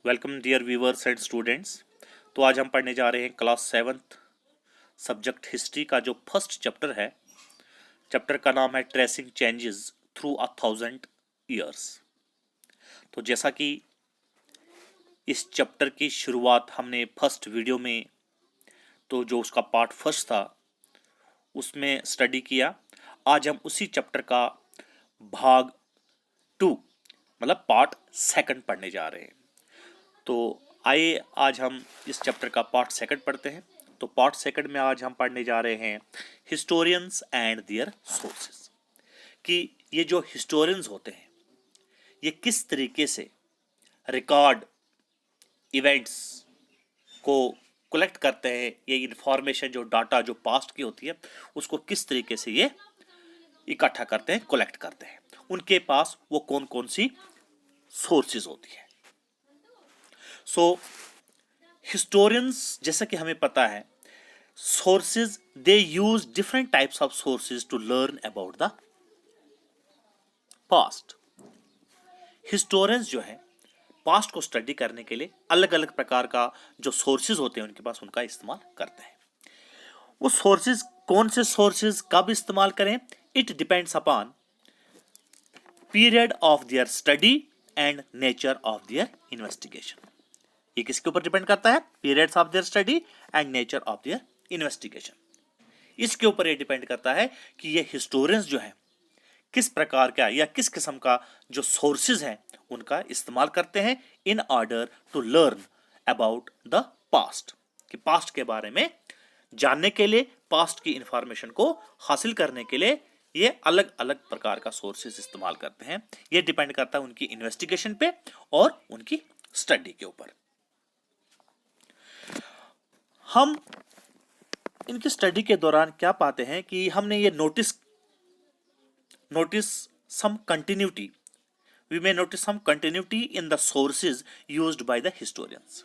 Welcome dear viewers and students. तो आज हम पढ़ने जा रहे हैं क्लास 7th सब्जेक्ट हिस्ट्री का जो फर्स्ट चैप्टर है। चैप्टर का नाम है ट्रेसिंग चेंजेस थ्रू 1000 ईयर्स। तो जैसा कि इस चैप्टर की शुरुआत हमने फर्स्ट वीडियो में तो जो उसका पार्ट फर्स्ट था उसमें स्टडी किया, आज हम उसी चैप्टर का भाग 2 मतलब पार्ट सेकंड पढ़ने जा रहे हैं। तो आइए आज हम इस चैप्टर का पार्ट सेकंड पढ़ते हैं। तो पार्ट सेकंड में आज हम पढ़ने जा रहे हैं हिस्टोरियंस एंड देयर सोर्सेस, कि ये जो हिस्टोरियंस होते हैं ये किस तरीके से रिकॉर्ड इवेंट्स को कलेक्ट करते हैं, ये इंफॉर्मेशन जो डाटा जो पास्ट की होती है उसको किस तरीके से ये इकट्ठा करते हैं, कलेक्ट करते हैं, उनके पास वो कौन कौन सी सोर्सेज होती है। सो हिस्टोरियंस, जैसा कि हमें पता है, sources they use different types of sources to learn about the past. Historians जो है पास्ट को स्टडी करने के लिए अलग अलग प्रकार का जो सोर्सेज होते हैं उनके पास उनका इस्तेमाल करते हैं। वो सोर्सेज कौन से सोर्सेज कब इस्तेमाल करें, it depends upon period of their study and nature of their investigation. ये किसके ऊपर डिपेंड करता है? Periods of their study and nature of their investigation. इसके ऊपर ये डिपेंड करता है कि ये हिस्टोरियंस जो है किस प्रकार का या किस किस्म का जो सोर्सेज हैं उनका इस्तेमाल करते हैं in order to learn about the past, कि पास्ट के बारे में जानने के लिए, पास्ट की इंफॉर्मेशन को हासिल करने के लिए ये अलग अलग प्रकार का सोर्सेज इस्तेमाल करते हैं। ये डिपेंड करता है उनकी इन्वेस्टिगेशन पे और उनकी स्टडी के ऊपर। हम इनकी स्टडी के दौरान क्या पाते हैं कि हमने ये notice some continuity, we may notice some continuity in the sources used by the historians.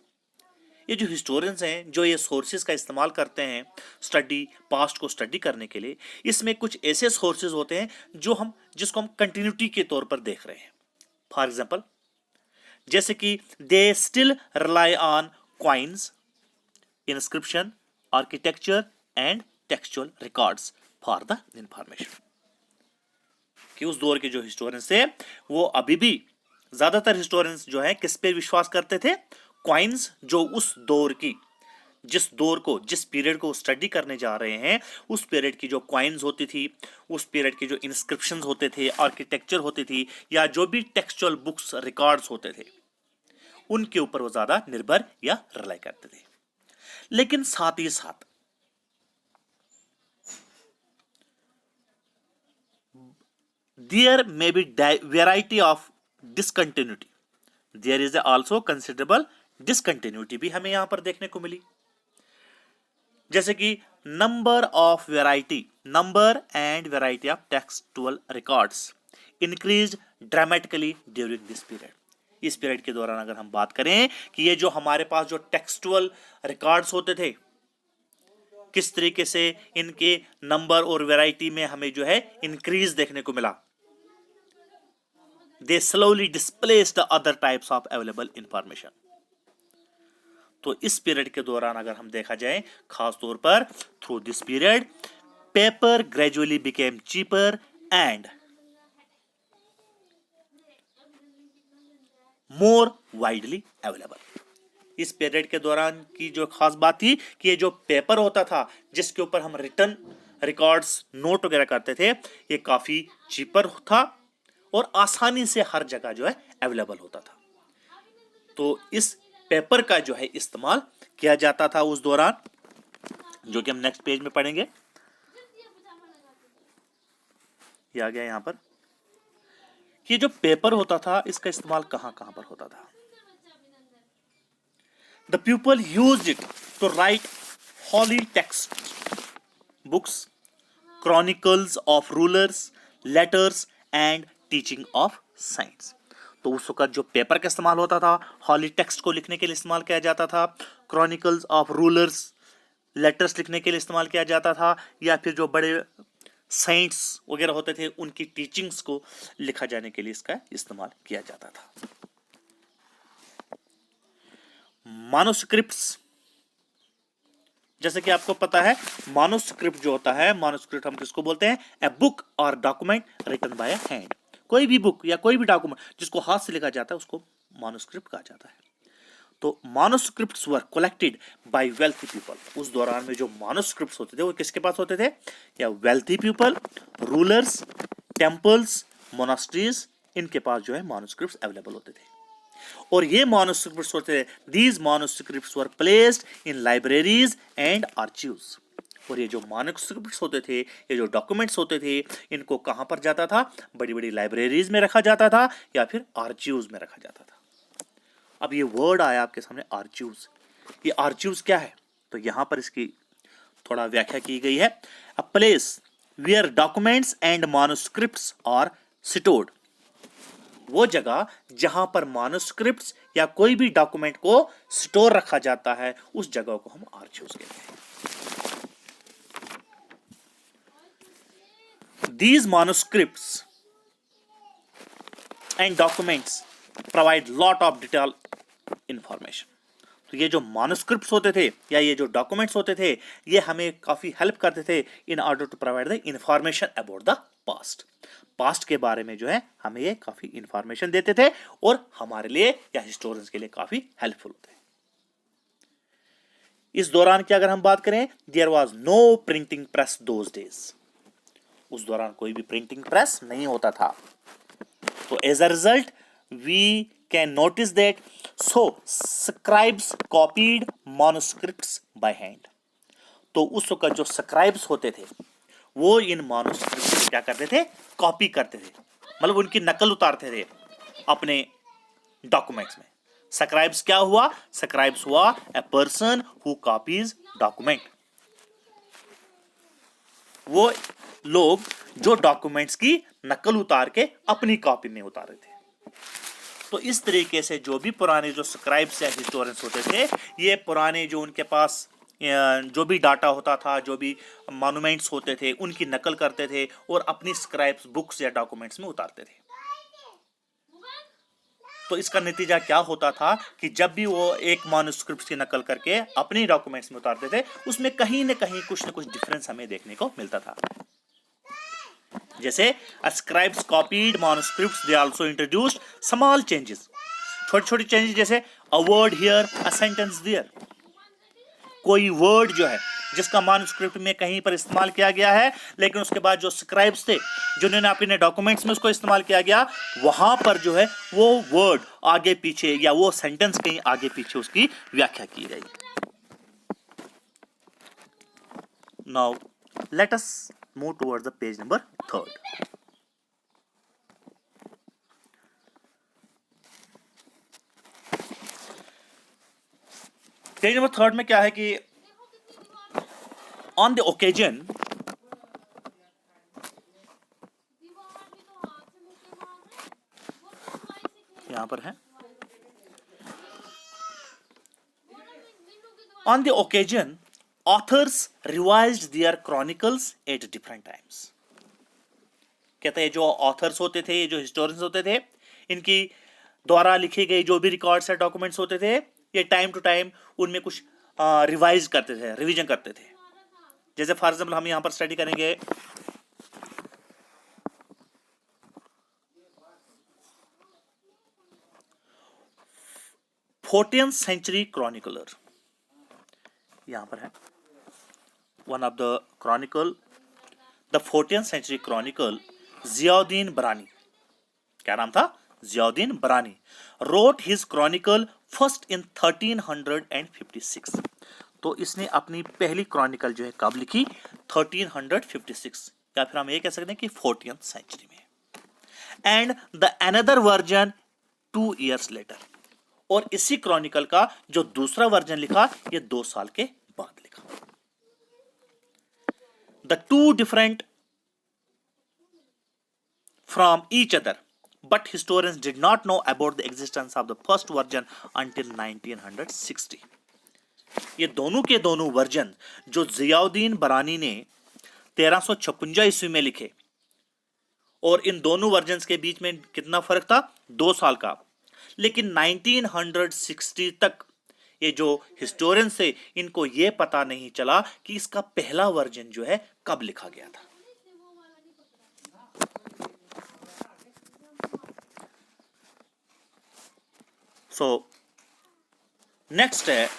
ये जो हिस्टोरियंस हैं जो ये सोर्सेज का इस्तेमाल करते हैं स्टडी, पास्ट को स्टडी करने के लिए, इसमें कुछ ऐसे सोर्सेज होते हैं जिसको हम कंटिन्यूटी के तौर पर देख रहे हैं। फॉर एग्जाम्पल, जैसे कि they still rely on coins, inscription, architecture and textual records for the information। कि उस दौर के जो हिस्टोरियंस थे वो अभी भी, ज्यादातर हिस्टोरियंस जो है किस पे विश्वास करते थे? कॉइन्स, जो उस दौर की, जिस पीरियड को स्टडी करने जा रहे हैं उस पीरियड की जो कॉइन्स होती थी, उस पीरियड के जो इंस्क्रिप्शंस होते थे, आर्किटेक्चर होती थी, या जो भी टेक्सचुअल बुक्स रिकॉर्ड्स होते थे उनके ऊपर वो ज्यादा निर्भर या रिलाई करते थे। लेकिन साथ ही साथ there may be variety of discontinuity, there is also considerable discontinuity भी हमें यहां पर देखने को मिली। जैसे कि number and variety of textual records increase dramatically during this period. इस पीरियड के दौरान अगर हम बात करें कि ये जो हमारे पास जो टेक्सटुअल रिकॉर्ड्स होते थे, किस तरीके से इनके नंबर और वैरायटी में हमें जो है इंक्रीज देखने को मिला। They slowly displace the other types of available information. तो इस पीरियड के दौरान अगर हम देखा जाए, खास तौर पर through this period paper gradually became cheaper and more widely available. इस पीरियड के दौरान की जो खास बात थी कि ये जो पेपर होता था जिसके ऊपर हम रिटर्न रिकॉर्ड्स, नोट वगैरह करते थे, ये काफी चीपर था और आसानी से हर जगह जो है अवेलेबल होता था। तो इस पेपर का जो है इस्तेमाल किया जाता था उस दौरान, जो कि हम नेक्स्ट पेज में पढ़ेंगे। ये आ गया यहां पर कि जो पेपर होता था इसका इस्तेमाल कहां कहां पर होता था। The people used it to write holy text books, chronicles of rulers, letters and teaching of science। तो उस वक्त जो पेपर का इस्तेमाल होता था, हॉली टेक्स्ट को लिखने के लिए इस्तेमाल किया जाता था, क्रॉनिकल्स ऑफ रूलर्स, लेटर्स लिखने के लिए इस्तेमाल किया जाता था, या फिर जो बड़े साइंस वगैरह होते थे उनकी टीचिंग्स को लिखा जाने के लिए इसका इस्तेमाल किया जाता था। मानोस्क्रिप्ट्स, जैसे कि आपको पता है मानोस्क्रिप्ट जो होता है, मानोस्क्रिप्ट हम किसको बोलते हैं? ए बुक और डॉक्यूमेंट रिटन बाय हैंड। कोई भी बुक या कोई भी डॉक्यूमेंट जिसको हाथ से लिखा जाता है उसको मानोस्क्रिप्ट कहा जाता है। तो manuscripts were collected by wealthy people. उस दौरान में जो मानोस्क्रिप्ट्स होते थे वो किसके पास होते थे? या wealthy people, rulers, temples, monasteries, इनके पास जो है मानोस्क्रिप्ट्स अवेलेबल होते थे। और ये मानोस्क्रिप्ट्स होते थे, these manuscripts were placed in libraries and archives. और ये जो मानोस्क्रिप्ट्स होते थे, ये जो डॉक्यूमेंट्स होते थे, इनको कहां पर जाता था? बड़ी बड़ी लाइब्रेरीज में रखा जाता था या फिर आर्चीव्स में रखा जाता था। अब ये वर्ड आया आपके सामने आर्चीव्स। ये आर्चीव्स क्या है? तो यहां पर इसकी थोड़ा व्याख्या की गई है। A place where documents and manuscripts are stored. वो जगह जहां पर मानोस्क्रिप्ट्स या कोई भी डॉक्यूमेंट को स्टोर रखा जाता है, उस जगह को हम आर्चीव्स कहते हैं। These manuscripts and documents provide lot of detailed information. तो ये जो manuscripts होते थे या ये जो documents होते थे, ये हमें काफी हेल्प करते थे in order to provide the information about the past. Past के बारे में जो है हमें ये काफी इंफॉर्मेशन देते थे और हमारे लिए या हिस्टोरियंस के लिए काफी हेल्पफुल होते हैं। इस दौरान की अगर हम बात करें, there was no printing press those days. उस दौरान कोई भी प्रिंटिंग प्रेस नहीं होता था। तो as a result we can notice that so scribes copied manuscripts by hand. तो उस वक्त जो स्क्राइब्स होते थे वो इन मैन्युस्क्रिप्ट्स को क्या करते थे? कॉपी करते थे, मतलब उनकी नकल उतारते थे अपने डॉक्यूमेंट्स में। स्क्राइब्स क्या हुआ? स्क्राइब्स हुआ a person who copies document. वो लोग जो डॉक्यूमेंट्स की नकल उतार के अपनी कॉपी में उतारे थे। तो इस तरीके से जो भी पुराने जो स्क्राइब्स या हिस्टोरियंस होते थे, ये पुराने जो उनके पास जो भी डाटा होता था, जो भी मॉन्यूमेंट्स होते थे, उनकी नकल करते थे और अपनी स्क्राइब्स, बुक्स या डॉक्यूमेंट्स में उतारते थे। तो इसका नतीजा क्या होता था कि जब भी वो एक मैन्युस्क्रिप्ट की नकल करके अपने डॉक्यूमेंट्स में उतारते थे, उसमें कहीं ना कहीं कुछ ना कुछ डिफरेंस हमें देखने को मिलता था। जैसे scribes copied manuscripts, they also introduced small changes. छोटे छोटे चेंजेस, जैसे a word here, a sentence there. कोई वर्ड जो है जिसका मैन्युस्क्रिप्ट में कहीं पर इस्तेमाल किया गया है, लेकिन उसके बाद जो स्क्राइब्स थे जिन्होंने अपने डॉक्यूमेंट्स में उसको इस्तेमाल किया गया, वहां पर जो है वो वर्ड आगे पीछे या वो सेंटेंस कहीं आगे पीछे उसकी व्याख्या की गई। Now let us move towards the page number 3। Page number 3 में क्या है कि ऑन द ओकेजन, यहां पर है, on the occasion authors revised their chronicles at different times. कहते हैं जो ऑथर्स होते थे, जो हिस्टोरियंस होते थे, इनकी द्वारा लिखी गई जो भी रिकॉर्ड्स या डॉक्यूमेंट्स होते थे, ये टाइम टू टाइम उनमें कुछ रिवाइज करते थे, रिवीजन करते थे। जैसे फॉर एग्जाम्पल हम यहां पर स्टडी करेंगे 14th सेंचुरी क्रॉनिकलर, यहां पर है one of the chronicle, the 14th century chronicle, Ziauddin Barani. क्या नाम था? Ziauddin Barani. Wrote his chronicle first in 1356। तो इसने अपनी पहली क्रॉनिकल जो है कब लिखी? 1356, या फिर हम ये कह सकते हैं कि 14th सेंचुरी में। And the another version 2 years later. और इसी क्रॉनिकल का जो दूसरा वर्जन लिखा, ये 2 साल के बाद लिखा। The two different from each other, but historians did not know about the existence of the first version until 1960. ये दोनों के दोनों वर्जन जो जियाउद्दीन बरानी ने 1356 ईस्वी में लिखे, और इन दोनों वर्जन्स के बीच में कितना फर्क था? 2 साल का। लेकिन 1960 तक ये जो हिस्टोरियन से इनको ये पता नहीं चला कि इसका पहला वर्जन जो है कब लिखा गया था। सो नेक्स्ट है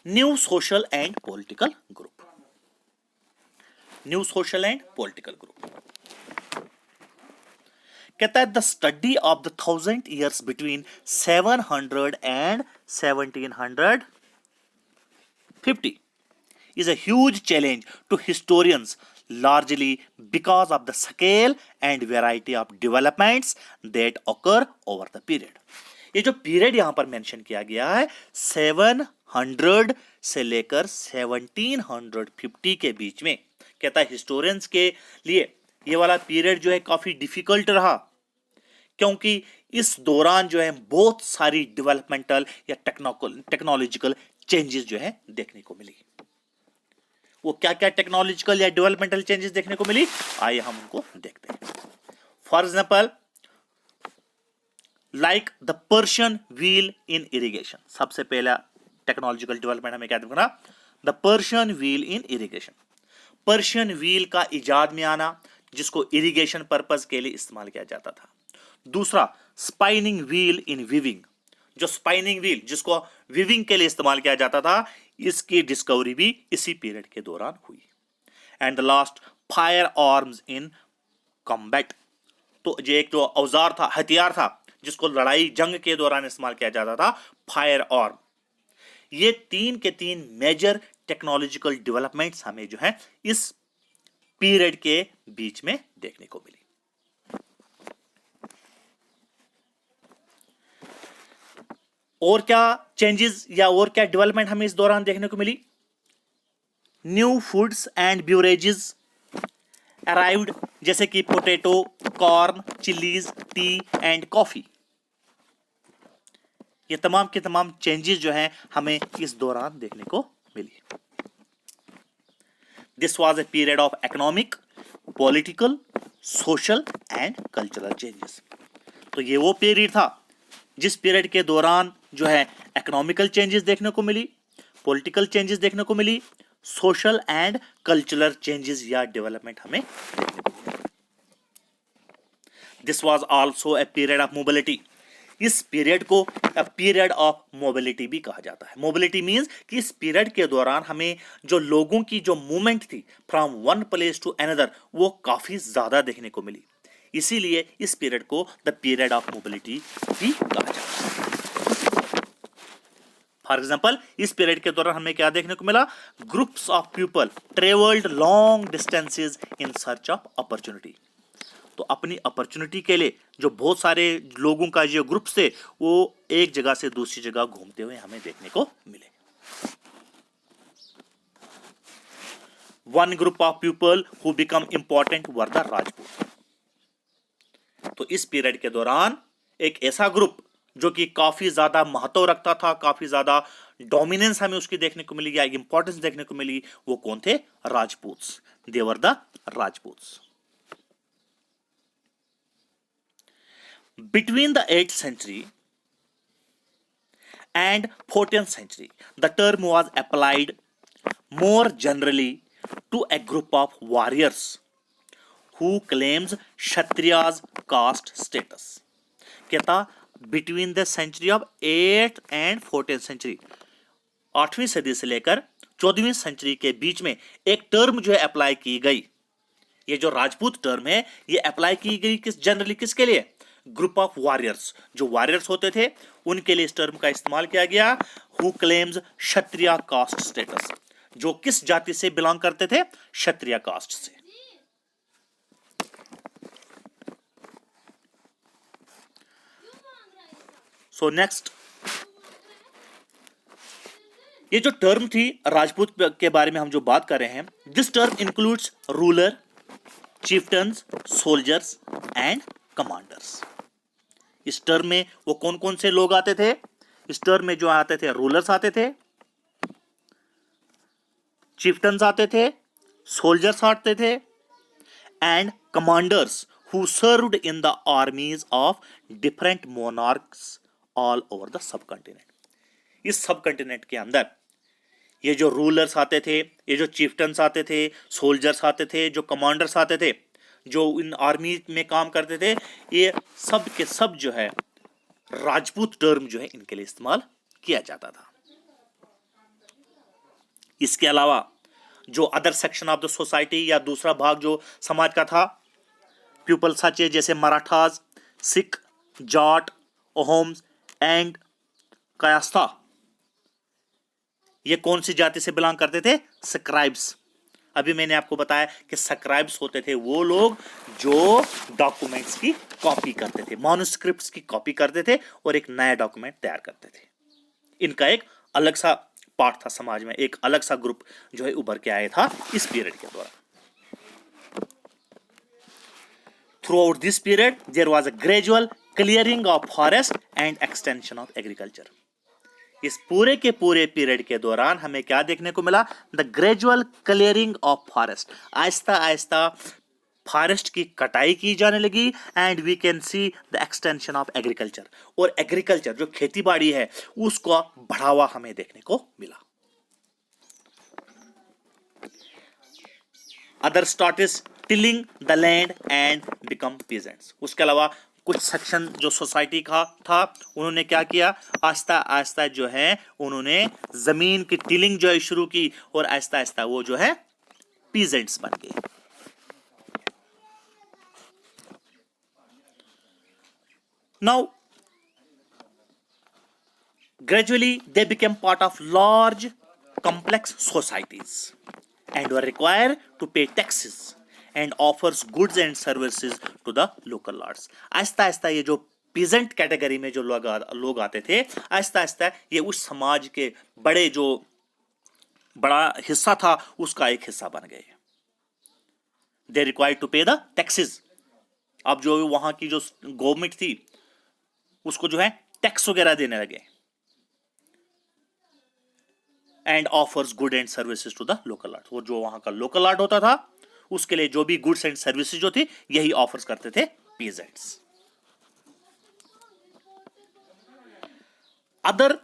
new social and political group. New social and political group कहता है the study of the 1000 years between 700 and 1750 is a huge challenge to historians, largely because of the scale and variety of developments that occur over the period. ये जो period यहां पर mention किया गया है 700 से लेकर 1750 के बीच में, कहता है हिस्टोरियंस के लिए ये वाला पीरियड जो है काफी डिफिकल्ट रहा, क्योंकि इस दौरान जो है बहुत सारी डेवलपमेंटल या टेक्नोलॉजिकल चेंजेस जो है देखने को मिली। वो क्या क्या टेक्नोलॉजिकल या डेवलपमेंटल चेंजेस देखने को मिली, आइए हम उनको देखते हैं। For example like the Persian wheel in irrigation, सबसे पहला टेक्नोलॉजिकल डेवलपमेंट हमें क्या देखना, the Persian wheel in irrigation. Persian wheel का इजाद में आना जिसको इरिगेशन पर्पस के लिए इस्तेमाल किया जाता था। दूसरा स्पाइनिंग व्हील इन विविंग, जो स्पाइनिंग व्हील जिसको विविंग के लिए इस्तेमाल किया जाता था, इसकी डिस्कवरी भी इसी पीरियड के दौरान हुई। And the last fire arms in combat, तो जो एक जो औजार था, हथियार था जिसको लड़ाई जंग के दौरान इस्तेमाल किया जाता था, फायर आर्म। ये तीन के तीन मेजर टेक्नोलॉजिकल डेवलपमेंट्स हमें जो है इस पीरियड के बीच में देखने को मिली। और क्या चेंजेस या और क्या डेवलपमेंट हमें इस दौरान देखने को मिली, new foods and beverages arrived, जैसे कि potato, corn, chillies, tea and coffee. ये तमाम के तमाम चेंजेस जो हैं हमें इस दौरान देखने को मिली। This was a period of economic, political, social and cultural changes. तो ये वो पीरियड था जिस पीरियड के दौरान जो है इकोनॉमिकल चेंजेस देखने को मिली, पॉलिटिकल चेंजेस देखने को मिली, सोशल एंड कल्चरल चेंजेस या डेवलपमेंट हमें देखने को मिली। This was also a period of mobility. इस पीरियड को अ पीरियड ऑफ मोबिलिटी भी कहा जाता है। मोबिलिटी मींस कि इस पीरियड के दौरान हमें जो लोगों की जो मूवमेंट थी from one place to another, वो काफी ज्यादा देखने को मिली। इसीलिए इस पीरियड को द पीरियड ऑफ मोबिलिटी भी कहा जाता है। फॉर एग्जाम्पल इस पीरियड के दौरान हमें क्या देखने को मिला, groups of people travelled long distances in search of opportunity. तो अपनी अपॉर्चुनिटी के लिए जो बहुत सारे लोगों का जो ग्रुप्स थे वो एक जगह से दूसरी जगह घूमते हुए हमें देखने को मिले। One group of people who become important were the Rajput. तो इस पीरियड के दौरान एक ऐसा ग्रुप जो कि काफी ज्यादा महत्व रखता था, काफी ज्यादा डोमिनेंस हमें उसकी देखने को मिली या इंपॉर्टेंस देखने को मिली, वो कौन थे, Rajputs. They were the Rajputs. Between the 8th century and 14th century, the term was applied more generally to a group of warriors who claims Kshatriya's caste status. कहता between the century of 8th and 14th century, 8वीं सदी से लेकर 14वीं century के बीच में एक term जो है अप्लाई की गई। ये जो राजपूत टर्म है ये अप्लाई की गई किस जनरली किसके लिए, ग्रुप ऑफ वॉरियर्स, जो वॉरियर्स होते थे उनके लिए इस टर्म का इस्तेमाल किया गया। Who claims Kshatriya caste status, जो किस जाति से बिलोंग करते थे, क्षत्रिय कास्ट से। सो नेक्स्ट, ये जो टर्म थी राजपूत के बारे में हम जो बात कर रहे हैं, this term includes ruler, chieftains, soldiers and commanders. इस टर्म में वो कौन कौन से लोग आते थे, इस टर्म में जो आते थे, रूलर्स आते थे, चीफ्टन्स आते थे, सोल्जर्स आते थे and commanders who served in the armies of different monarchs all over the subcontinent. इस सब कंटिनेंट के अंदर ये जो रूलर्स आते थे, ये जो चीफ्टन्स आते थे, सोल्जर्स आते थे, जो कमांडर्स आते थे, जो इन आर्मी में काम करते थे, ये सब के सब जो है राजपूत टर्म जो है इनके लिए इस्तेमाल किया जाता था। इसके अलावा जो other section of the society या दूसरा भाग जो समाज का था, पीपल सच जैसे मराठास, सिख, जाट, ओहोम्स एंड कायस्था, ये कौन सी जाति से बिलोंग करते थे? स्क्राइब्स। अभी मैंने आपको बताया कि स्क्राइब्स होते थे वो लोग जो डॉक्यूमेंट्स की कॉपी करते थे, मैन्युस्क्रिप्ट्स की कॉपी करते थे और एक नया डॉक्यूमेंट तैयार करते थे। इनका एक अलग सा पार्ट था समाज में, एक अलग सा ग्रुप जो है उभर के आया था इस पीरियड के दौरान। Throughout this period there was a gradual clearing of forest and extension of agriculture. इस पूरे के पूरे पीरियड के दौरान हमें क्या देखने को मिला? The gradual clearing of forest. आहिस्ता आहिस्ता फॉरेस्ट की कटाई की जाने लगी and we can see the extension of agriculture. और एग्रीकल्चर जो खेती बाड़ी है उसको बढ़ावा हमें देखने को मिला। Other started tilling the land and become peasants. उसके अलावा कुछ सेक्शन जो सोसाइटी का था उन्होंने क्या किया? आहिस्ता आहिस्ता जो है उन्होंने जमीन की टिलिंग जो है शुरू की और आहिस्ता आहिस्ता वो जो है पीजेंट्स बन गए। Now gradually they became part of large complex societies and were required to pay taxes and offers goods and services to the local lords। Aahista Aahista ये जो पीजेंट कैटेगरी में जो लोग आते थे, आहिस्ता आहिस्ता ये उस समाज के बड़ा हिस्सा था उसका एक हिस्सा बन गए। दे रिक्वायर्ड टू पे द टैक्सेस। अब जो वहां की जो गवर्नमेंट थी उसको जो है टैक्स वगैरह देने लगे। And offers good and services to the local art. वो जो वहां का लोकल आर्ट होता था उसके लिए जो भी गुड्स एंड सर्विसेज जो थी यही ऑफर्स करते थे peasants. Other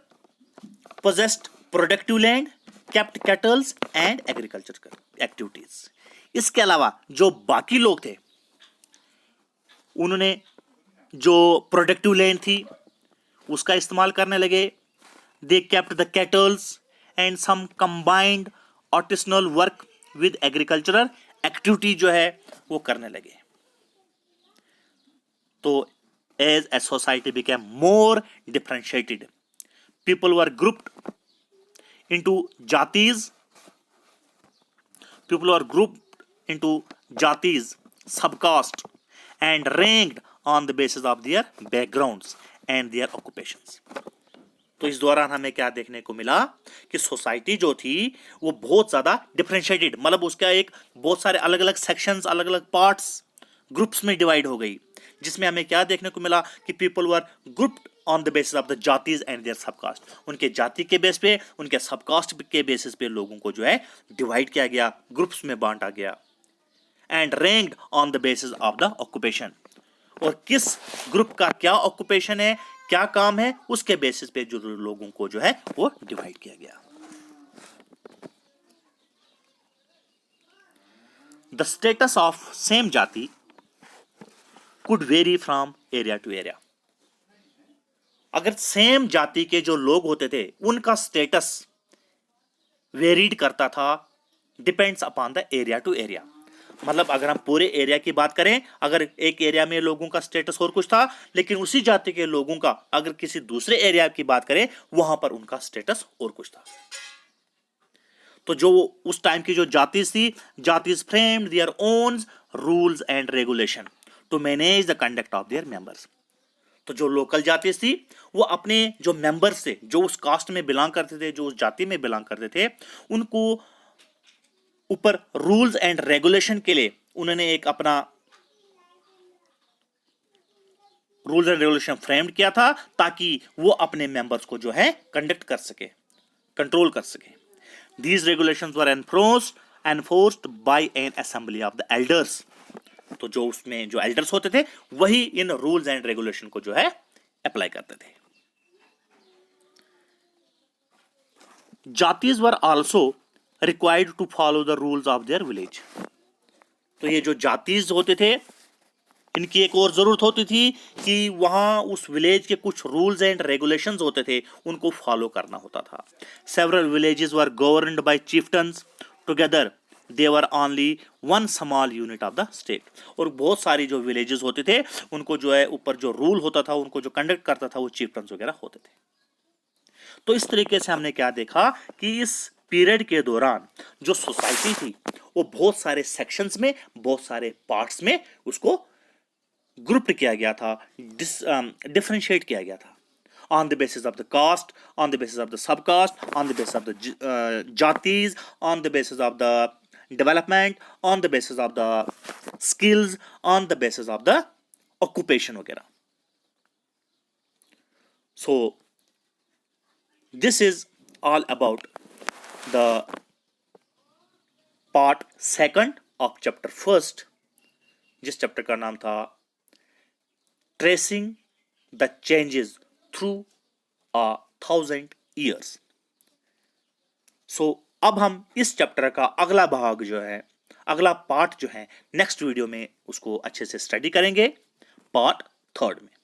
possessed productive land, kept kettles and agriculture activities. इसके अलावा जो बाकी लोग थे उन्होंने जो प्रोडक्टिव लैंड थी उसका इस्तेमाल करने लगे। दे kept the kettles and some combined artisanal work with agricultural activity जो है वो करने लगे। तो as a society became more differentiated, people were grouped into jatis, subcaste and ranked on the basis of their backgrounds and their occupations। तो इस दौरान हमें क्या देखने को मिला कि सोसाइटी जो थी वो बहुत ज्यादा डिफरेंशिएटेड, मतलब उसका एक बहुत सारे अलग अलग सेक्शंस, अलग अलग पार्ट्स, ग्रुप्स में डिवाइड हो गई, जिसमें हमें क्या देखने को मिला कि people were grouped on the basis of the jatis and their subcaste. उनके जाति के बेस पे, उनके सबकास्ट के बेसिस पे लोगों को जो है डिवाइड किया गया, ग्रुप्स में बांटा गया। And ranked on the basis of the occupation. और किस ग्रुप का क्या ऑक्यूपेशन है, क्या काम है, उसके बेसिस पे जो लोगों को जो है वो डिवाइड किया गया। The status of same jati could vary from area to area. अगर सेम जाति के जो लोग होते थे उनका स्टेटस वेरीड करता था, depends upon the area to area. मतलब अगर हम पूरे एरिया की बात करें, अगर एक एरिया में लोगों का स्टेटस और कुछ था, लेकिन उसी जाति के लोगों का अगर किसी दूसरे एरिया की बात करें वहां पर उनका स्टेटस और कुछ था। तो जो उस टाइम की जो जातिज थी, jatis framed their own rules and regulation to manage the conduct of their members. तो जो लोकल जाति थी वो अपने जो मेंबर्स थे, जो उस कास्ट में बिलोंग करते थे, जो उस जाति में बिलोंग करते थे, उनको ऊपर रूल्स एंड रेगुलेशन के लिए उन्होंने एक अपना रूल्स एंड रेगुलेशन फ्रेम किया था ताकि वो अपने मेंबर्स को जो है कंडक्ट कर सके, कंट्रोल कर सके। These regulations were enforced by an assembly of the elders. तो जो उसमें जो एल्डर्स होते थे वही इन रूल्स एंड रेगुलेशन को जो है अप्लाई करते थे। Jatis were also required to follow the rules of their village. तो ये जो जातीज होते थे इनकी एक और जरूरत होती थी कि वहां उस विलेज के कुछ रूल्स एंड रेगुलेशंस होते थे, उनको फॉलो करना होता था। Several villages were governed bye chieftains together, they were only one small unit of the state. और बहुत सारी जो विलेजेस होते थे उनको जो है ऊपर जो रूल होता था, उनको जो कंडक्ट करता था वो चिफ्टन्स वगैरह होते थे। तो इस तरीके से हमने क्या देखा कि इस पीरियड के दौरान जो सोसाइटी थी वो बहुत सारे सेक्शंस में, बहुत सारे पार्ट्स में उसको ग्रुप्ड किया गया था, डिफरेंशिएट किया गया था on the basis of the caste, on the basis of the subcaste, on the basis of the jatis, on the basis of the development, on the basis of the skills, on the basis of the occupation वगैरह। So this is all about the part second of chapter first, जिस chapter का नाम था tracing the changes through 1000 years। सो अब हम इस chapter का अगला भाग जो है, अगला पार्ट जो है नेक्स्ट वीडियो में उसको अच्छे से स्टडी करेंगे, पार्ट थर्ड में।